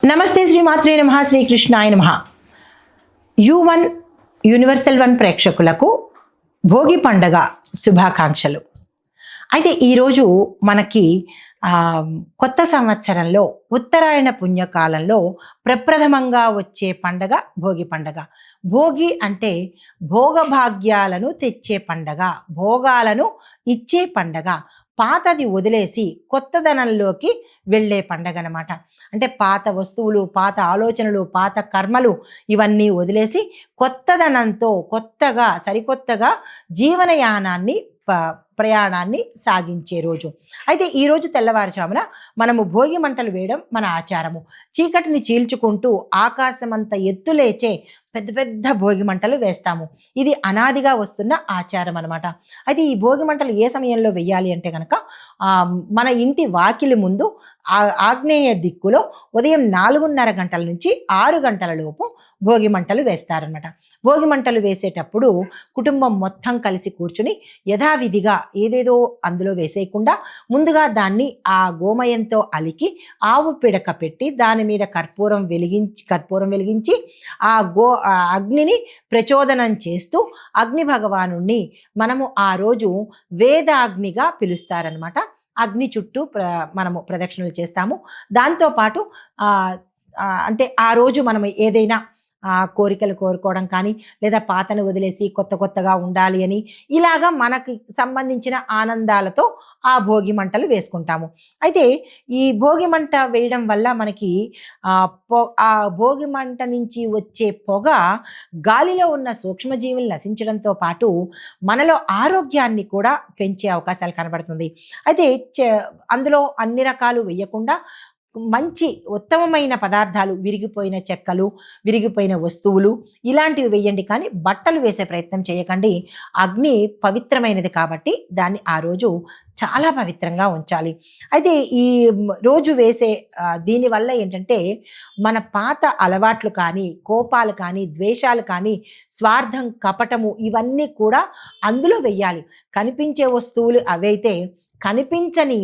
నమస్తే శ్రీమాత్రే నమః శ్రీకృష్ణాయ నమః. యు1 యూనివర్సల్ 1 ప్రేక్షకులకు భోగి పండగ శుభాకాంక్షలు. అయితే ఈరోజు మనకి కొత్త సంవత్సరంలో ఉత్తరాయణ పుణ్యకాలంలో ప్రప్రథమంగా వచ్చే పండగ భోగి పండగ. భోగి అంటే భోగభాగ్యాలను తెచ్చే పండగ, భోగాలను ఇచ్చే పండగ, పాతది వదిలేసి కొత్తదనంలోకి వెళ్ళే పండగ అనమాట. అంటే పాత వస్తువులు, పాత ఆలోచనలు, పాత కర్మలు ఇవన్నీ వదిలేసి కొత్తదనంతో కొత్తగా సరికొత్తగా జీవనయానాన్ని ప్రయాణాన్ని సాగించే రోజు. అయితే ఈరోజు తెల్లవారుజామున మనము భోగి మంటలు వేయడం మన ఆచారము. చీకటిని చీల్చుకుంటూ ఆకాశమంత ఎత్తులేచే పెద్ద పెద్ద భోగి మంటలు వేస్తాము. ఇది అనాదిగా వస్తున్న ఆచారం అనమాట. అయితే ఈ భోగి మంటలు ఏ సమయంలో వేయాలి అంటే కనుక మన ఇంటి వాకిలి ముందు ఆగ్నేయ దిక్కులో ఉదయం 4:30 గంటల నుంచి 6 గంటల లోపు భోగి మంటలు వేస్తారనమాట. భోగి మంటలు వేసేటప్పుడు కుటుంబం మొత్తం కలిసి కూర్చుని యథావిధిగా ఏదేదో అందులో వేసేయకుండా ముందుగా దాన్ని ఆ గోమయంతో అలికి ఆవు పిడక పెట్టి దాని మీద కర్పూరం వెలిగించి ఆ అగ్నిని ప్రచోదనం చేస్తూ అగ్ని భగవానుణ్ణి మనము ఆ రోజు వేదాగ్నిగా పిలుస్తారనమాట. అగ్ని చుట్టూ మనము ప్రదక్షిణలు చేస్తాము. దాంతోపాటు అంటే ఆ రోజు మనం ఏదైనా కోరికలు కోరుకోవడం కానీ, లేదా పాతను వదిలేసి కొత్తగా ఉండాలి అని ఇలాగా మనకి సంబంధించిన ఆనందాలతో ఆ భోగి మంటలు వేసుకుంటాము. అయితే ఈ భోగి మంట వేయడం వల్ల మనకి ఆ భోగి మంట నుంచి వచ్చే పొగ గాలిలో ఉన్న సూక్ష్మజీవులు నశించడంతో పాటు మనలో ఆరోగ్యాన్ని కూడా పెంచే అవకాశాలు కనబడుతుంది. అయితే అందులో అన్ని రకాలు వేయకుండా మంచి ఉత్తమమైన పదార్థాలు, విరిగిపోయిన చెక్కలు, విరిగిపోయిన వస్తువులు ఇలాంటివి వేయండి, కానీ బట్టలు వేసే ప్రయత్నం చేయకండి. అగ్ని పవిత్రమైనది కాబట్టి దాన్ని ఆ రోజు చాలా పవిత్రంగా ఉంచాలి. అయితే ఈ రోజు వేసే దీనివల్ల ఏంటంటే మన పాత అలవాట్లు కానీ, కోపాలు కానీ, ద్వేషాలు కానీ, స్వార్థం, కపటము ఇవన్నీ కూడా అందులో వెయ్యాలి. కనిపించే వస్తువులు అవైతే కనిపించని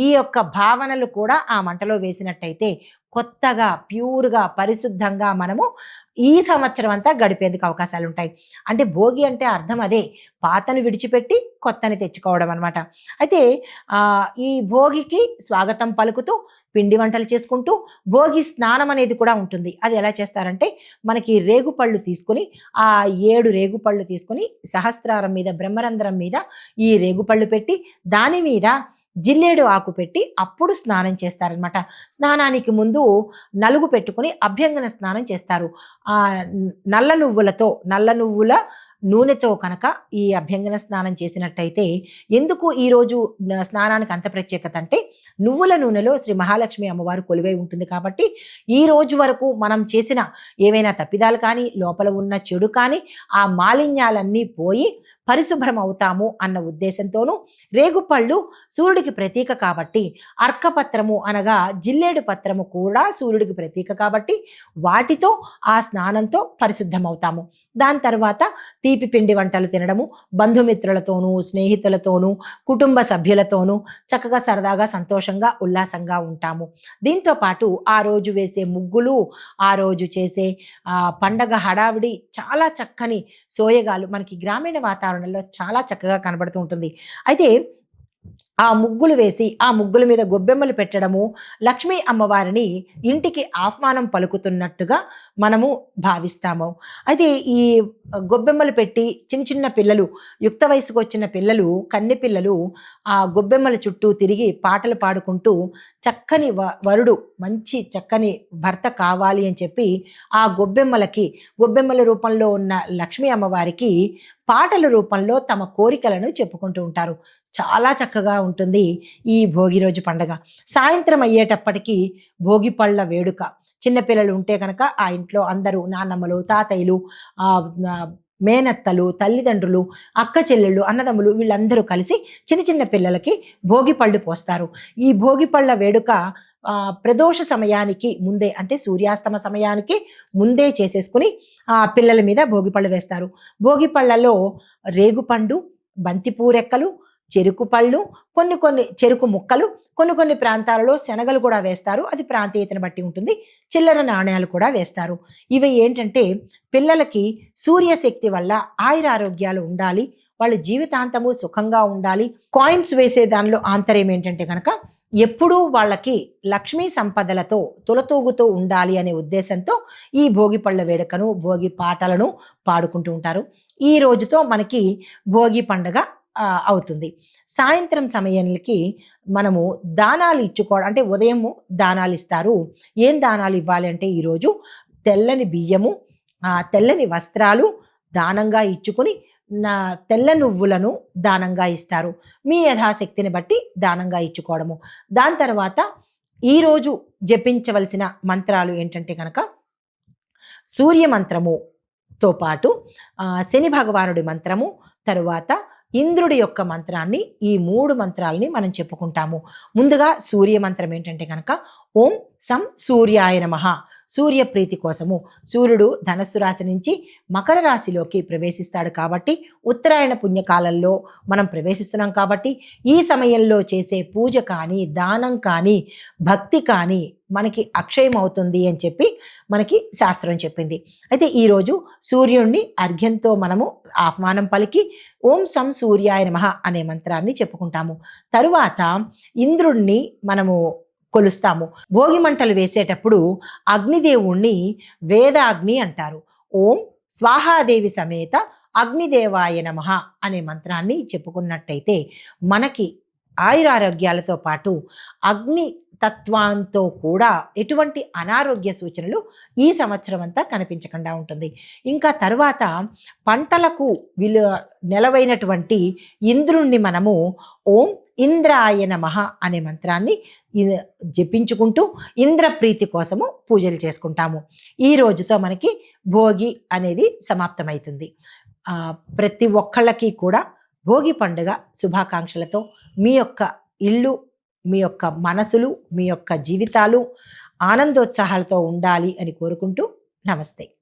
ఈ యొక్క భావనలు కూడా ఆ మంటలో వేసినట్టయితే కొత్తగా, ప్యూర్గా, పరిశుద్ధంగా మనము ఈ సంవత్సరం అంతా గడిపేందుకు అవకాశాలు ఉంటాయి. అంటే భోగి అంటే అర్థం అదే, పాతను విడిచిపెట్టి కొత్తని తెచ్చుకోవడం అనమాట. అయితే ఈ భోగికి స్వాగతం పలుకుతూ పిండి వంటలు చేసుకుంటూ భోగి స్నానం అనేది కూడా ఉంటుంది. అది ఎలా చేస్తారంటే మనకి రేగుపళ్ళు తీసుకొని ఆ 7 రేగుపళ్ళు తీసుకొని సహస్రారం మీద, బ్రహ్మరంధ్రం మీద ఈ రేగుపళ్ళు పెట్టి దాని మీద జిల్లేడు ఆకు పెట్టి అప్పుడు స్నానం చేస్తారనమాట. స్నానానికి ముందు నలుగు పెట్టుకుని అభ్యంగన స్నానం చేస్తారు. నల్ల నువ్వుల నూనెతో కనుక ఈ అభ్యంగన స్నానం చేసినట్టయితే, ఎందుకు ఈరోజు స్నానానికి అంత ప్రత్యేకత అంటే నువ్వుల నూనెలో శ్రీ మహాలక్ష్మి అమ్మవారు కొలువై ఉంటుంది కాబట్టి ఈ రోజు వరకు మనం చేసిన ఏవైనా తప్పిదాలు కానీ, లోపల ఉన్న చెడు కానీ ఆ మాలిన్యాలన్నీ పోయి పరిశుభ్రం అవుతాము అన్న ఉద్దేశంతోనూ, రేగుపళ్ళు సూర్యుడికి ప్రతీక కాబట్టి, అర్కపత్రము అనగా జిల్లేడు పత్రము కూడా సూర్యుడికి ప్రతీక కాబట్టి వాటితో ఆ స్నానంతో పరిశుద్ధమవుతాము. దాని తర్వాత తీపి పిండి వంటలు తినడము, బంధుమిత్రులతోనూ, స్నేహితులతోనూ, కుటుంబ సభ్యులతోనూ చక్కగా సరదాగా, సంతోషంగా, ఉల్లాసంగా ఉంటాము. దీంతో పాటు ఆ రోజు వేసే ముగ్గులు, ఆ రోజు చేసే పండగ హడావిడి, చాలా చక్కని సోయగాలు మనకి గ్రామీణ వాతావరణంలో చాలా చక్కగా కనబడుతూ ఉంటుంది. అయితే ఆ ముగ్గులు వేసి ఆ ముగ్గుల మీద గొబ్బెమ్మలు పెట్టడము లక్ష్మీ అమ్మవారిని ఇంటికి ఆహ్వానం పలుకుతున్నట్టుగా మనము భావిస్తాము. అయితే ఈ గొబ్బెమ్మలు పెట్టి చిన్న చిన్న పిల్లలు, యుక్త వయసుకు వచ్చిన పిల్లలు, కన్నె పిల్లలు ఆ గొబ్బెమ్మల చుట్టూ తిరిగి పాటలు పాడుకుంటూ చక్కని వరుడు, మంచి చక్కని భర్త కావాలి అని చెప్పి ఆ గొబ్బెమ్మల రూపంలో ఉన్న లక్ష్మీ అమ్మవారికి పాటల రూపంలో తమ కోరికలను చెప్పుకుంటూ ఉంటారు. చాలా చక్కగా ఉంటుంది ఈ భోగి రోజు పండగ. సాయంత్రం అయ్యేటప్పటికీ భోగి పళ్ళ వేడుక. చిన్నపిల్లలు ఉంటే కనుక ఆ ఇంట్లో అందరూ నాన్నమ్మలు, తాతయ్యలు, మేనత్తలు, తల్లిదండ్రులు, అక్క చెల్లెళ్ళు, అన్నదమ్ములు వీళ్ళందరూ కలిసి చిన్న చిన్న పిల్లలకి భోగి పళ్ళు పోస్తారు. ఈ భోగి పళ్ళ వేడుక ప్రదోష సమయానికి ముందే, అంటే సూర్యాస్తమ సమయానికి ముందే చేసేసుకుని పిల్లల మీద భోగిపళ్ళు వేస్తారు. భోగిపళ్ళలో రేగుపండు, బంతిపూరెక్కలు, చెరుకు పళ్ళు, కొన్ని చెరుకు ముక్కలు, కొన్ని ప్రాంతాలలో శనగలు కూడా వేస్తారు. అది ప్రాంతీయతను బట్టి ఉంటుంది. చిల్లర నాణ్యాలు కూడా వేస్తారు. ఇవి ఏంటంటే పిల్లలకి సూర్యశక్తి వల్ల ఆయురారోగ్యాలు ఉండాలి, వాళ్ళు జీవితాంతము సుఖంగా ఉండాలి. కాయిన్స్ వేసే దానిలో ఆంతర్యం ఏంటంటే కనుక ఎప్పుడూ వాళ్ళకి లక్ష్మీ సంపదలతో తులతూగుతూ ఉండాలి అనే ఉద్దేశంతో ఈ భోగి పళ్ళ వేడుకను, భోగి పాటలను పాడుకుంటూ ఉంటారు. ఈ రోజుతో మనకి భోగి పండుగ అవుతుంది. సాయంత్రం సమయానికి మనము దానాలు ఇచ్చుకోవడం అంటే ఉదయము దానాలు ఇస్తారు. ఏం దానాలు ఇవ్వాలి అంటే ఈరోజు తెల్లని బియ్యము, తెల్లని వస్త్రాలు దానంగా ఇచ్చుకొని తెల్ల నువ్వులను దానంగా ఇస్తారు. మీ యథాశక్తిని బట్టి దానంగా ఇచ్చుకోవడము. దాని తర్వాత ఈరోజు జపించవలసిన మంత్రాలు ఏంటంటే కనుక సూర్య మంత్రముతో పాటు శని భగవానుడి మంత్రము, తరువాత ఇంద్రుడి యొక్క మంత్రాన్ని, ఈ 3 మంత్రాలని మనం చెప్పుకుంటాము. ముందుగా సూర్య మంత్రం ఏంటంటే కనుక ఓం సం సూర్యాయ నమః. సూర్య ప్రీతి కోసము సూర్యుడు ధనస్సు రాశి నుంచి మకర రాశిలోకి ప్రవేశిస్తాడు కాబట్టి ఉత్తరాయణ పుణ్యకాలంలో మనం ప్రవేశిస్తున్నాం కాబట్టి ఈ సమయంలో చేసే పూజ కానీ, దానం కానీ, భక్తి కానీ మనకి అక్షయం అవుతుంది అని చెప్పి మనకి శాస్త్రం చెప్పింది. అయితే ఈరోజు సూర్యుడిని అర్ఘ్యంతో మనము ఆహ్వానం పలికి ఓం సం సూర్యాయ నమః అనే మంత్రాన్ని చెప్పుకుంటాము. తరువాత ఇంద్రుడిని మనము కొలుస్తాము. భోగి మంటలు వేసేటప్పుడు అగ్నిదేవుణ్ణి వేదాగ్ని అంటారు. ఓం స్వాహాదేవి సమేత అగ్నిదేవాయ నమః అనే మంత్రాన్ని చెప్పుకున్నట్టయితే మనకి ఆయురారోగ్యాలతో పాటు అగ్ని తత్వంతో కూడా ఎటువంటి అనారోగ్య సూచనలు ఈ సంవత్సరం అంతా కనిపించకుండా ఉంటుంది. ఇంకా తర్వాత పంటలకు నెలవైనటువంటి ఇంద్రుణ్ణి మనము ఓం ఇంద్రాయ నమః అనే మంత్రాన్ని జపించుకుంటూ ఇంద్ర ప్రీతి కోసము పూజలు చేసుకుంటాము. ఈ రోజుతో మనకి భోగి అనేది సమాప్తమవుతుంది. ప్రతి ఒక్కళ్ళకి కూడా భోగి పండుగ శుభాకాంక్షలతో మీ యొక్క ఇల్లు, మీ యొక్క మనసులు, మీ యొక్క జీవితాలు ఆనందోత్సాహాలతో ఉండాలి అని కోరుకుంటూ నమస్తే.